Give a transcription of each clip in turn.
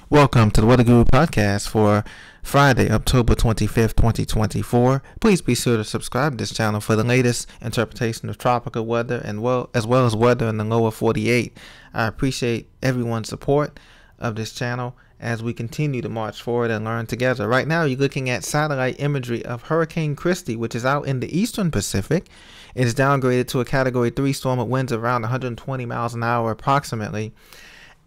Welcome to the Weather Guru podcast for Friday, October 25th, 2024. Please be sure to subscribe to this channel for the latest interpretation of tropical weather and as well as weather in the lower 48. I appreciate everyone's support of this channel as we continue to march forward and learn together. Right now, you're looking at satellite imagery of Hurricane Kristy, which is out in the eastern Pacific. It is downgraded to a Category 3 storm with winds around 120 miles an hour approximately.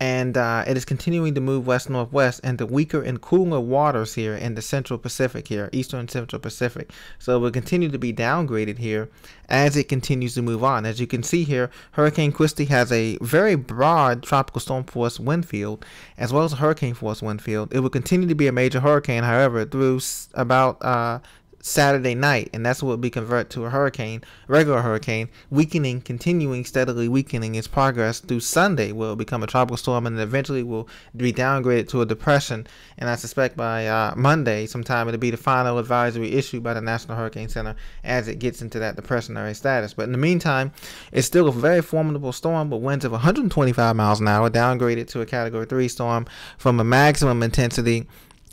And it is continuing to move west-northwest into weaker and cooler waters here in the Central Pacific here, Eastern and Central Pacific. So it will continue to be downgraded here as it continues to move on. As you can see here, Hurricane Kristy has a very broad tropical storm force wind field as well as a hurricane force wind field. It will continue to be a major hurricane, however, through about Saturday night, and that's what will be converted to a hurricane, regular hurricane, continuing steadily weakening its progress through Sunday, will become a tropical storm, and then eventually will be downgraded to a depression. And I suspect by Monday sometime it'll be the final advisory issued by the National Hurricane Center as it gets into that depressionary status. But in the meantime, it's still a very formidable storm with winds of 125 miles an hour, downgraded to a Category 3 storm from a maximum intensity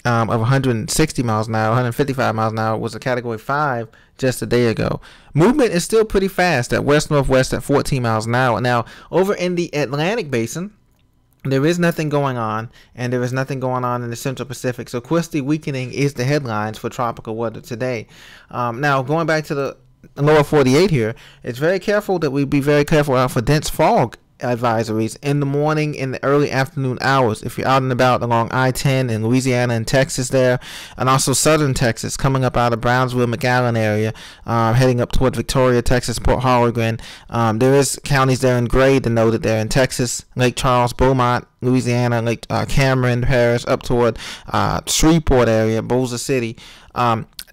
of 160 miles an hour. 155 miles an hour was a Category 5 just a day ago. Movement is still pretty fast at west-northwest at 14 miles an hour. Now, over in the Atlantic Basin, there is nothing going on, and there is nothing going on in the Central Pacific. So Kristy weakening is the headlines for tropical weather today. Now, going back to the lower 48 here, it's very careful that we be very careful out for dense fog advisories in the morning, in the early afternoon hours. If you're out and about along I-10 in Louisiana and Texas there, and also southern Texas, coming up out of Brownsville, McAllen area, heading up toward Victoria, Texas, Port Hollogan. There is counties there in gray denoted there in Texas, Lake Charles, Beaumont, Louisiana, Lake Cameron, Paris, up toward Shreveport area, Boulder City.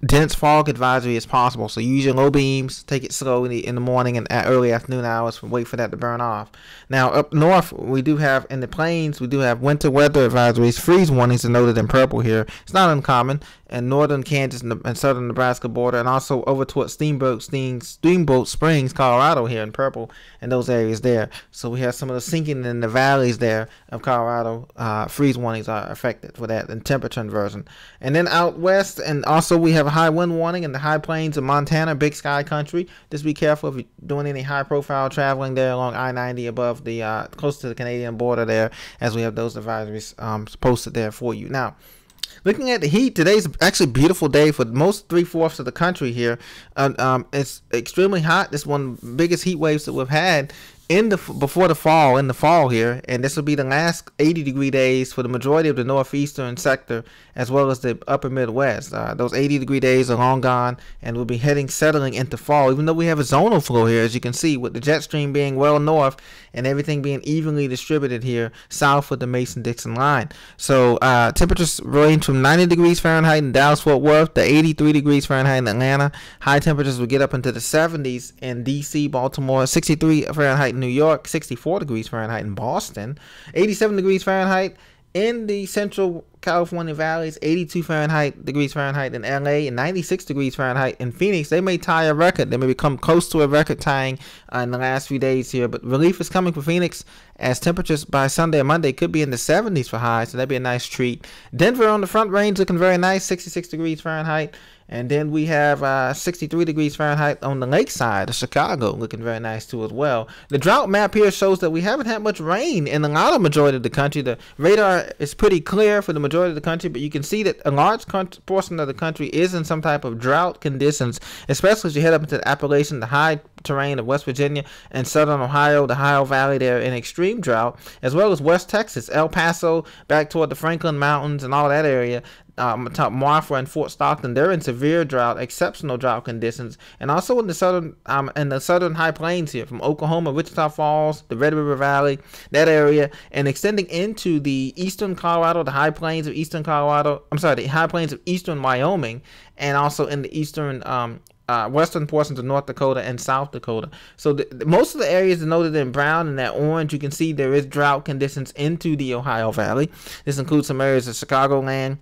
Dense fog advisory is possible, so use your low beams, take it slowly in the morning and at early afternoon hours, wait for that to burn off. Now up north, we do have in the plains, we do have winter weather advisories. Freeze warnings are noted in purple here. It's not uncommon in northern Kansas and southern Nebraska border, and also over towards Steamboat Springs, Colorado here in purple, and those areas there. So we have some of the sinking in the valleys there of Colorado. Freeze warnings are affected for that, and temperature inversion. And then out west, and also we have a high wind warning in the high plains of Montana, Big Sky country. Just be careful if you're doing any high profile traveling there along I-90 above the close to the Canadian border there, as we have those advisories posted there for you. Now, looking at the heat, today's actually a beautiful day for most 3/4 of the country here. It's extremely hot. This is one of the biggest heat waves that we've had in the fall here, and this will be the last 80-degree days for the majority of the northeastern sector as well as the upper Midwest. Those 80-degree days are long gone, and we'll be settling into fall, even though we have a zonal flow here, as you can see, with the jet stream being well north and everything being evenly distributed here south of the Mason-Dixon line. So temperatures range from 90 degrees Fahrenheit in Dallas-Fort Worth to 83 degrees Fahrenheit in Atlanta. High temperatures will get up into the 70s in D.C., Baltimore, 63 Fahrenheit in New York, 64 degrees Fahrenheit in Boston, 87 degrees Fahrenheit in the central California valleys, 82 degrees Fahrenheit in LA, and 96 degrees Fahrenheit in Phoenix. They may tie a record. They may become close to a record tying in the last few days here, but relief is coming for Phoenix as temperatures by Sunday and Monday could be in the 70s for highs, so that'd be a nice treat. Denver on the front range looking very nice, 66 degrees Fahrenheit. And then we have 63 degrees Fahrenheit on the lakeside of Chicago, looking very nice too as well. The drought map here shows that we haven't had much rain in a lot of majority of the country. The radar is pretty clear for the majority of the country, but you can see that a large portion of the country is in some type of drought conditions, especially as you head up into the Appalachian, the high terrain of West Virginia and southern Ohio, the Ohio Valley there in extreme drought, as well as West Texas, El Paso, back toward the Franklin Mountains and all that area. Marfa and Fort Stockton, they're in severe drought, exceptional drought conditions, and also in the southern high plains here, from Oklahoma, Wichita Falls, the Red River Valley, that area, and extending into the eastern Colorado, the high plains of eastern Wyoming, and also in the eastern western portions of North Dakota and South Dakota. So most of the areas denoted in brown and that orange, you can see there is drought conditions into the Ohio Valley. This includes some areas of Chicagoland,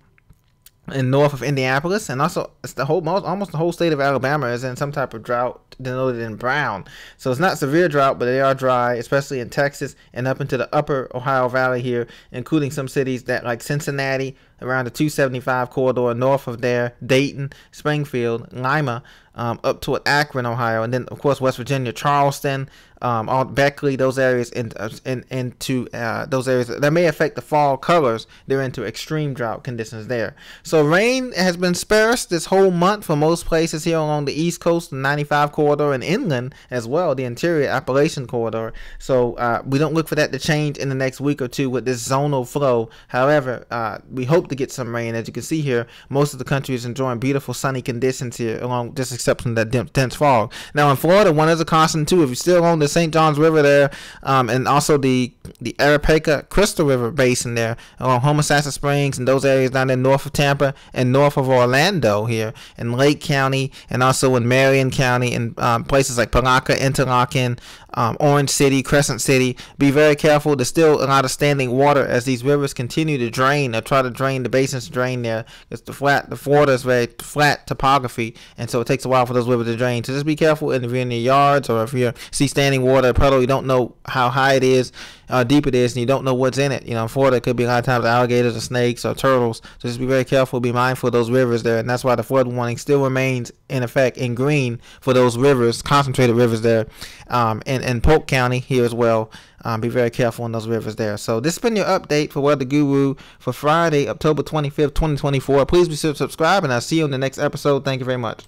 and north of Indianapolis, and also it's almost the whole state of Alabama is in some type of drought denoted in brown. So it's not severe drought, but they are dry, especially in Texas and up into the upper Ohio Valley here, including some cities that like Cincinnati around the 275 corridor north of there, Dayton, Springfield, Lima, up toward Akron, Ohio, and then of course West Virginia, Charleston, all Beckley, those areas into those areas that may affect the fall colors. They're into extreme drought conditions there. So rain has been sparse this whole month for most places here along the East Coast, the 95 corridor, and inland as well, the interior Appalachian corridor. So we don't look for that to change in the next week or two with this zonal flow. However, we hope to get some rain. As you can see here, most of the country is enjoying beautiful sunny conditions here, along just exception of that dense fog. Now in Florida, one is a constant too. If you're still on the St. Johns River there, and also the Arapaka Crystal River Basin there, along Homosassa Springs and those areas down there north of Tampa and north of Orlando here, in Lake County, and also in Marion County, and places like Palaca, Interlaken, Orange City, Crescent City. Be very careful. There's still a lot of standing water as these rivers continue to drain, or try to drain, the basins drain there. It's the water is very flat topography, and so it takes a while for those rivers to drain. So just be careful if you're in your yards, or if you see standing water, a puddle, you don't know how high it is, deep it is, and you don't know what's in it. In Florida, it could be a lot of times alligators or snakes or turtles. So just be very careful, be mindful of those rivers there, and that's why the flood warning still remains in effect in green for those rivers, concentrated rivers there, in Polk County here as well. Be very careful on those rivers there. So this has been your update for Weather Guru for Friday, October 25th, 2024. Please be sure to subscribe, and I'll see you in the next episode. Thank you very much.